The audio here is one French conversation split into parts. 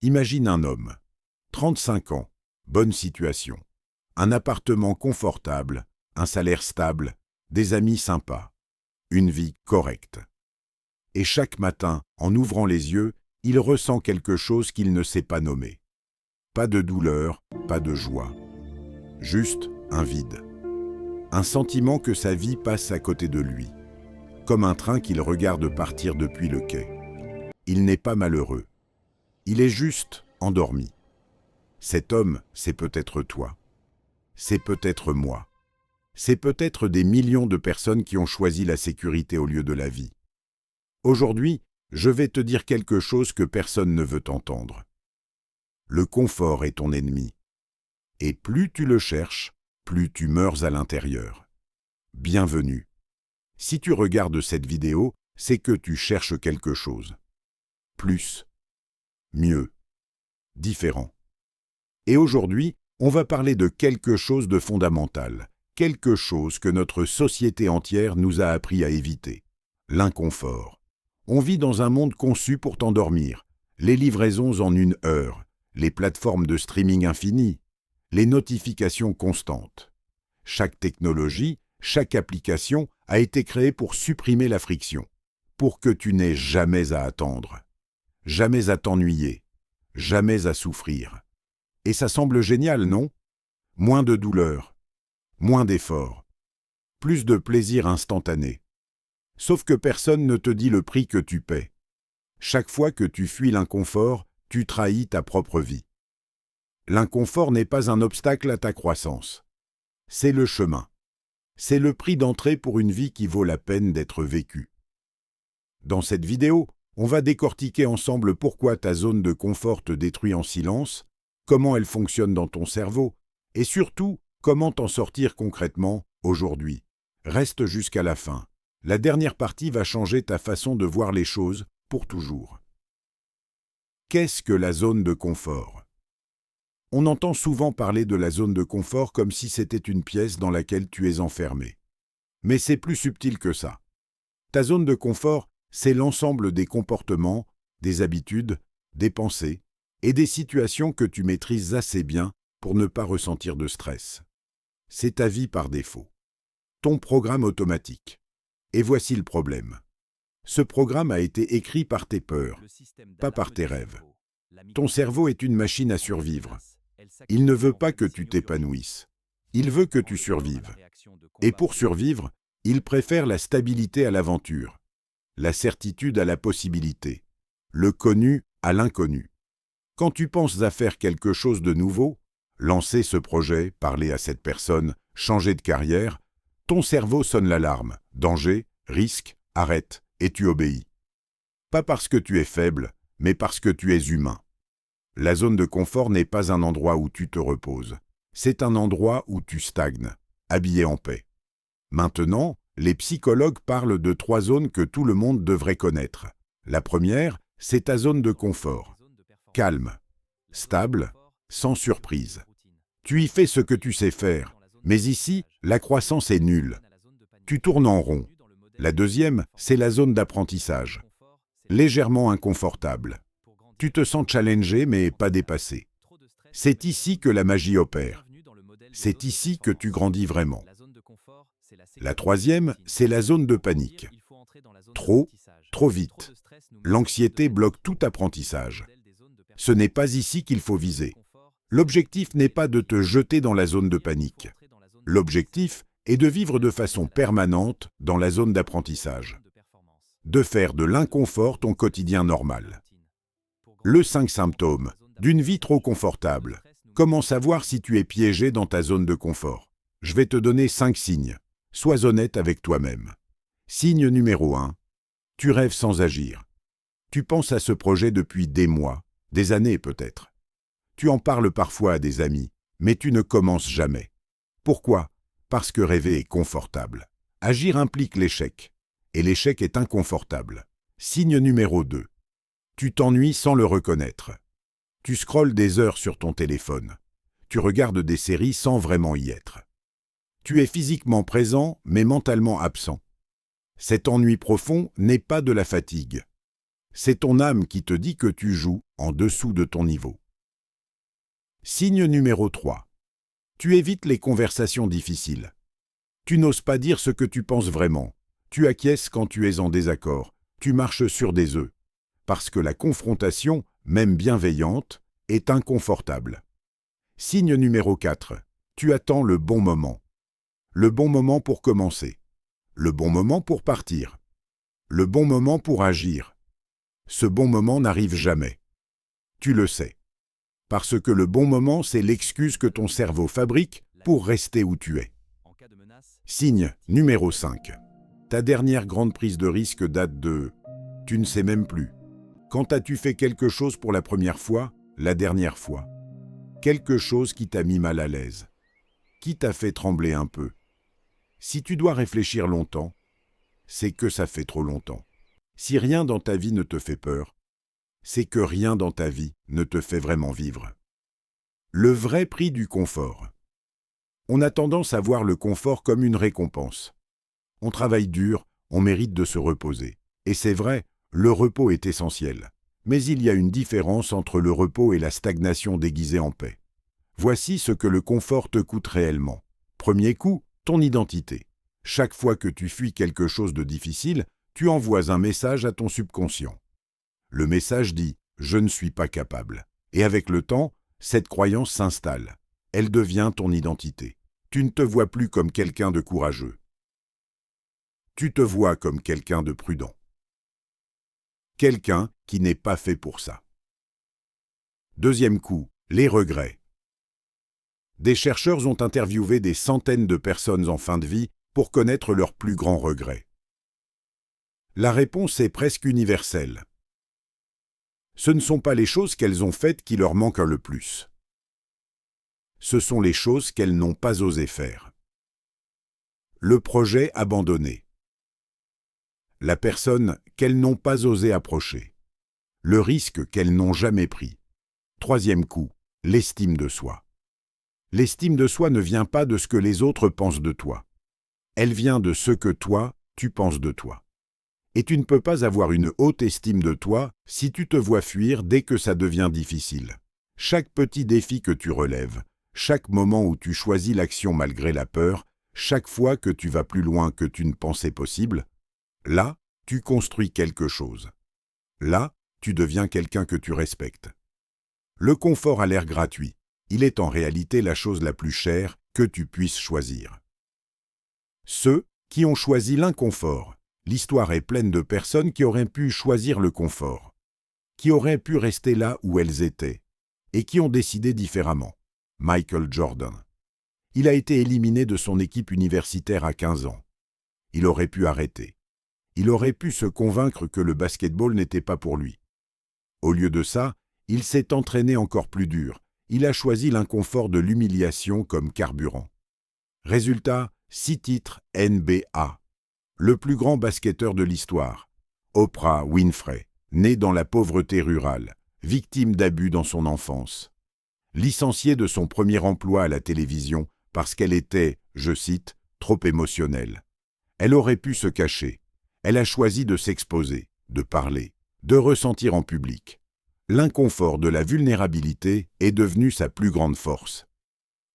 Imagine un homme, 35 ans, bonne situation, un appartement confortable, un salaire stable, des amis sympas, une vie correcte. Et chaque matin, en ouvrant les yeux, il ressent quelque chose qu'il ne sait pas nommer. Pas de douleur, pas de joie. Juste un vide. Un sentiment que sa vie passe à côté de lui, comme un train qu'il regarde partir depuis le quai. Il n'est pas malheureux. Il est juste endormi. Cet homme, c'est peut-être toi. C'est peut-être moi. C'est peut-être des millions de personnes qui ont choisi la sécurité au lieu de la vie. Aujourd'hui, je vais te dire quelque chose que personne ne veut entendre. Le confort est ton ennemi. Et plus tu le cherches, plus tu meurs à l'intérieur. Bienvenue. Si tu regardes cette vidéo, c'est que tu cherches quelque chose. Plus. Mieux. Différent. Et aujourd'hui, on va parler de quelque chose de fondamental, quelque chose que notre société entière nous a appris à éviter. L'inconfort. On vit dans un monde conçu pour t'endormir. Les livraisons en 1 heure, les plateformes de streaming infinies, les notifications constantes. Chaque technologie, chaque application a été créée pour supprimer la friction, pour que tu n'aies jamais à attendre, jamais à t'ennuyer, jamais à souffrir. Et ça semble génial, non? Moins de douleur, moins d'efforts, plus de plaisir instantané. Sauf que personne ne te dit le prix que tu paies. Chaque fois que tu fuis l'inconfort, tu trahis ta propre vie. L'inconfort n'est pas un obstacle à ta croissance. C'est le chemin. C'est le prix d'entrée pour une vie qui vaut la peine d'être vécue. Dans cette vidéo, on va décortiquer ensemble pourquoi ta zone de confort te détruit en silence, comment elle fonctionne dans ton cerveau, et surtout, comment t'en sortir concrètement aujourd'hui. Reste jusqu'à la fin. La dernière partie va changer ta façon de voir les choses pour toujours. Qu'est-ce que la zone de confort? On entend souvent parler de la zone de confort comme si c'était une pièce dans laquelle tu es enfermé. Mais c'est plus subtil que ça. Ta zone de confort, c'est l'ensemble des comportements, des habitudes, des pensées et des situations que tu maîtrises assez bien pour ne pas ressentir de stress. C'est ta vie par défaut. Ton programme automatique. Et voici le problème. Ce programme a été écrit par tes peurs, pas par tes rêves. Ton cerveau est une machine à survivre. Il ne veut pas que tu t'épanouisses. Il veut que tu survives. Et pour survivre, il préfère la stabilité à l'aventure, la certitude à la possibilité, le connu à l'inconnu. Quand tu penses à faire quelque chose de nouveau, lancer ce projet, parler à cette personne, changer de carrière, ton cerveau sonne l'alarme. Danger, risque, arrête, et tu obéis. Pas parce que tu es faible, mais parce que tu es humain. La zone de confort n'est pas un endroit où tu te reposes. C'est un endroit où tu stagnes, habillé en paix. Maintenant, les psychologues parlent de 3 zones que tout le monde devrait connaître. La première, c'est ta zone de confort. Calme, stable, sans surprise. Tu y fais ce que tu sais faire, mais ici, la croissance est nulle. Tu tournes en rond. La deuxième, c'est la zone d'apprentissage. Légèrement inconfortable. Tu te sens challengé mais pas dépassé. C'est ici que la magie opère. C'est ici que tu grandis vraiment. La troisième, c'est la zone de panique. Trop, trop vite. L'anxiété bloque tout apprentissage. Ce n'est pas ici qu'il faut viser. L'objectif n'est pas de te jeter dans la zone de panique. L'objectif est de vivre de façon permanente dans la zone d'apprentissage. De faire de l'inconfort ton quotidien normal. Le 5 symptômes d'une vie trop confortable. Comment savoir si tu es piégé dans ta zone de confort? Je vais te donner 5 signes. Sois honnête avec toi-même. Signe numéro 1. Tu rêves sans agir. Tu penses à ce projet depuis des mois, des années peut-être. Tu en parles parfois à des amis, mais tu ne commences jamais. Pourquoi? Parce que rêver est confortable. Agir implique l'échec, et l'échec est inconfortable. Signe numéro 2. Tu t'ennuies sans le reconnaître. Tu scrolles des heures sur ton téléphone. Tu regardes des séries sans vraiment y être. Tu es physiquement présent, mais mentalement absent. Cet ennui profond n'est pas de la fatigue. C'est ton âme qui te dit que tu joues en dessous de ton niveau. Signe numéro 3. Tu évites les conversations difficiles. Tu n'oses pas dire ce que tu penses vraiment. Tu acquiesces quand tu es en désaccord. Tu marches sur des œufs. Parce que la confrontation, même bienveillante, est inconfortable. Signe numéro 4. Tu attends le bon moment. Le bon moment pour commencer. Le bon moment pour partir. Le bon moment pour agir. Ce bon moment n'arrive jamais. Tu le sais. Parce que le bon moment, c'est l'excuse que ton cerveau fabrique pour rester où tu es. Signe numéro 5. Ta dernière grande prise de risque date de... Tu ne sais même plus. Quand as-tu fait quelque chose pour la première fois, la dernière fois? Quelque chose qui t'a mis mal à l'aise. Qui t'a fait trembler un peu. Si tu dois réfléchir longtemps, c'est que ça fait trop longtemps. Si rien dans ta vie ne te fait peur, c'est que rien dans ta vie ne te fait vraiment vivre. Le vrai prix du confort. On a tendance à voir le confort comme une récompense. On travaille dur, on mérite de se reposer. Et c'est vrai, le repos est essentiel. Mais il y a une différence entre le repos et la stagnation déguisée en paix. Voici ce que le confort te coûte réellement. Premier coût, ton identité. Chaque fois que tu fuis quelque chose de difficile, tu envoies un message à ton subconscient. Le message dit « Je ne suis pas capable ». Et avec le temps, cette croyance s'installe. Elle devient ton identité. Tu ne te vois plus comme quelqu'un de courageux. Tu te vois comme quelqu'un de prudent. Quelqu'un qui n'est pas fait pour ça. Deuxième coup, les regrets. Des chercheurs ont interviewé des centaines de personnes en fin de vie pour connaître leurs plus grands regrets. La réponse est presque universelle. Ce ne sont pas les choses qu'elles ont faites qui leur manquent le plus. Ce sont les choses qu'elles n'ont pas osé faire. Le projet abandonné. La personne qu'elles n'ont pas osé approcher. Le risque qu'elles n'ont jamais pris. Troisième coup, l'estime de soi. L'estime de soi ne vient pas de ce que les autres pensent de toi. Elle vient de ce que toi, tu penses de toi. Et tu ne peux pas avoir une haute estime de toi si tu te vois fuir dès que ça devient difficile. Chaque petit défi que tu relèves, chaque moment où tu choisis l'action malgré la peur, chaque fois que tu vas plus loin que tu ne pensais possible, là, tu construis quelque chose. Là, tu deviens quelqu'un que tu respectes. Le confort a l'air gratuit. Il est en réalité la chose la plus chère que tu puisses choisir. Ceux qui ont choisi l'inconfort. L'histoire est pleine de personnes qui auraient pu choisir le confort, qui auraient pu rester là où elles étaient, et qui ont décidé différemment. Michael Jordan. Il a été éliminé de son équipe universitaire à 15 ans. Il aurait pu arrêter. Il aurait pu se convaincre que le basketball n'était pas pour lui. Au lieu de ça, il s'est entraîné encore plus dur. Il a choisi l'inconfort de l'humiliation comme carburant. Résultat, 6 titres NBA. Le plus grand basketteur de l'histoire. Oprah Winfrey, née dans la pauvreté rurale, victime d'abus dans son enfance. Licenciée de son premier emploi à la télévision parce qu'elle était, je cite, trop émotionnelle. Elle aurait pu se cacher. Elle a choisi de s'exposer, de parler, de ressentir en public. L'inconfort de la vulnérabilité est devenu sa plus grande force.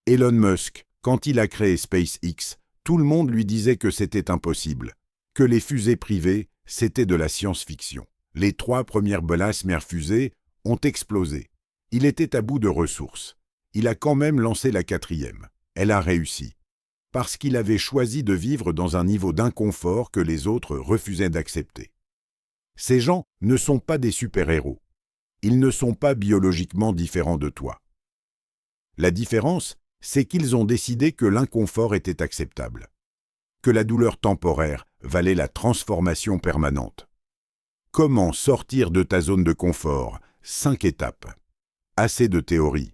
Elon Musk, quand il a créé SpaceX, tout le monde lui disait que c'était impossible, que les fusées privées, c'était de la science-fiction. Les 3 premières Bellasmer fusées ont explosé. Il était à bout de ressources. Il a quand même lancé la 4e. Elle a réussi. Parce qu'il avait choisi de vivre dans un niveau d'inconfort que les autres refusaient d'accepter. Ces gens ne sont pas des super-héros. Ils ne sont pas biologiquement différents de toi. La différence, c'est qu'ils ont décidé que l'inconfort était acceptable, que la douleur temporaire valait la transformation permanente. Comment sortir de ta zone de confort? 5 étapes. Assez de théorie.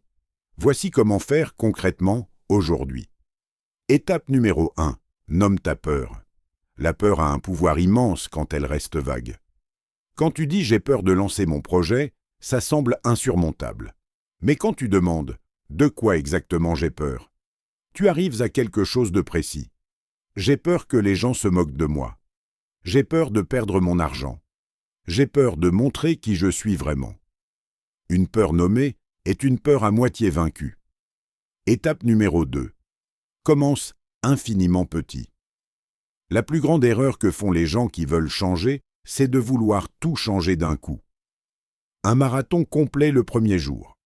Voici comment faire concrètement aujourd'hui. Étape numéro 1. Nomme ta peur. La peur a un pouvoir immense quand elle reste vague. Quand tu dis « j'ai peur de lancer mon projet », ça semble insurmontable. Mais quand tu demandes « de quoi exactement j'ai peur ?» tu arrives à quelque chose de précis. J'ai peur que les gens se moquent de moi. J'ai peur de perdre mon argent. J'ai peur de montrer qui je suis vraiment. Une peur nommée est une peur à moitié vaincue. Étape numéro 2. Commence infiniment petit. La plus grande erreur que font les gens qui veulent changer, c'est de vouloir tout changer d'un coup. Un marathon complet le premier jour.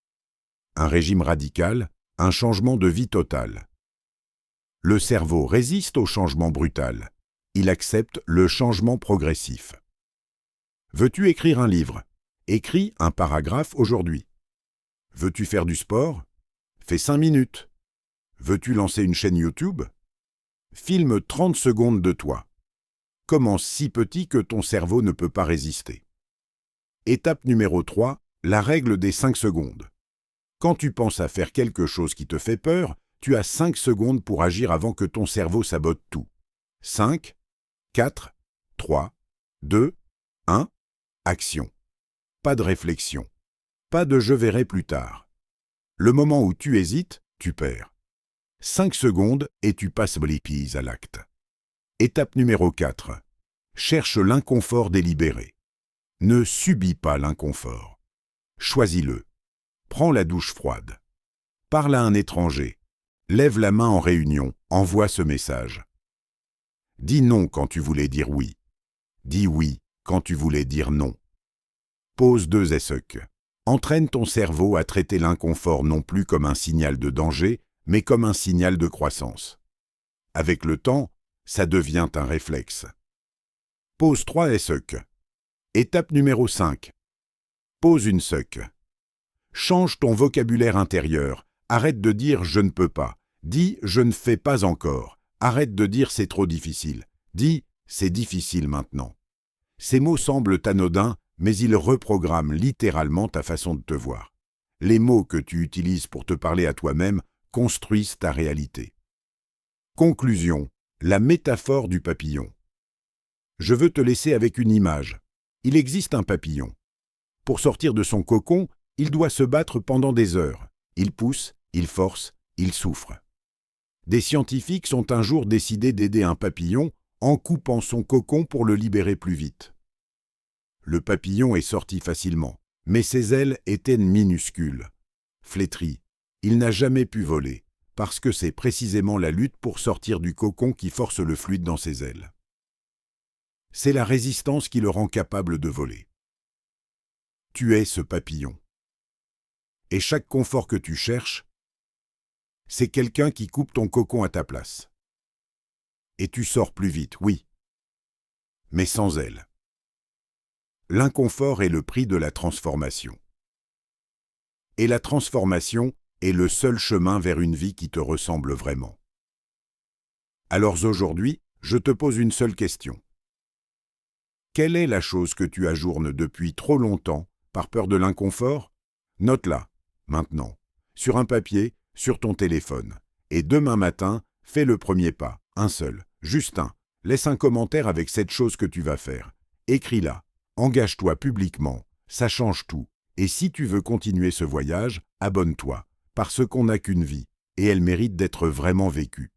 Un régime radical, un changement de vie total. Le cerveau résiste au changement brutal. Il accepte le changement progressif. Veux-tu écrire un livre? Écris un paragraphe aujourd'hui. Veux-tu faire du sport? Fais 5 minutes. Veux-tu lancer une chaîne YouTube? Filme 30 secondes de toi. Commence si petit que ton cerveau ne peut pas résister. Étape numéro 3, la règle des 5 secondes. Quand tu penses à faire quelque chose qui te fait peur, tu as 5 secondes pour agir avant que ton cerveau sabote tout. 5, 4, 3, 2, 1, action. Pas de réflexion. Pas de « je verrai plus tard ». Le moment où tu hésites, tu perds. 5 secondes et tu passes les à l'acte. Étape numéro 4. Cherche l'inconfort délibéré. Ne subis pas l'inconfort. Choisis-le. Prends la douche froide. Parle à un étranger. Lève la main en réunion. Envoie ce message. Dis non quand tu voulais dire oui. Dis oui quand tu voulais dire non. Pose 2 SEC. Entraîne ton cerveau à traiter l'inconfort non plus comme un signal de danger, mais comme un signal de croissance. Avec le temps, ça devient un réflexe. Pose 3 SEC. Étape numéro 5. Pose une SEC. Change ton vocabulaire intérieur. Arrête de dire « je ne peux pas ». Dis « je ne fais pas encore ». Arrête de dire « c'est trop difficile ». Dis « c'est difficile maintenant ». Ces mots semblent anodins, mais ils reprogramment littéralement ta façon de te voir. Les mots que tu utilises pour te parler à toi-même construisent ta réalité. Conclusion, la métaphore du papillon. Je veux te laisser avec une image. Il existe un papillon. Pour sortir de son cocon, il doit se battre pendant des heures. Il pousse, il force, il souffre. Des scientifiques sont un jour décidés d'aider un papillon en coupant son cocon pour le libérer plus vite. Le papillon est sorti facilement, mais ses ailes étaient minuscules. Flétri, il n'a jamais pu voler, parce que c'est précisément la lutte pour sortir du cocon qui force le fluide dans ses ailes. C'est la résistance qui le rend capable de voler. Tu es ce papillon. Et chaque confort que tu cherches, c'est quelqu'un qui coupe ton cocon à ta place. Et tu sors plus vite, oui, mais sans ailes. L'inconfort est le prix de la transformation. Et la transformation est le seul chemin vers une vie qui te ressemble vraiment. Alors aujourd'hui, je te pose une seule question. Quelle est la chose que tu ajournes depuis trop longtemps par peur de l'inconfort? Note-la, maintenant, sur un papier, sur ton téléphone. Et demain matin, fais le premier pas, un seul, juste un. Laisse un commentaire avec cette chose que tu vas faire. Écris-la. Engage-toi publiquement, ça change tout. Et si tu veux continuer ce voyage, abonne-toi, parce qu'on n'a qu'une vie, et elle mérite d'être vraiment vécue.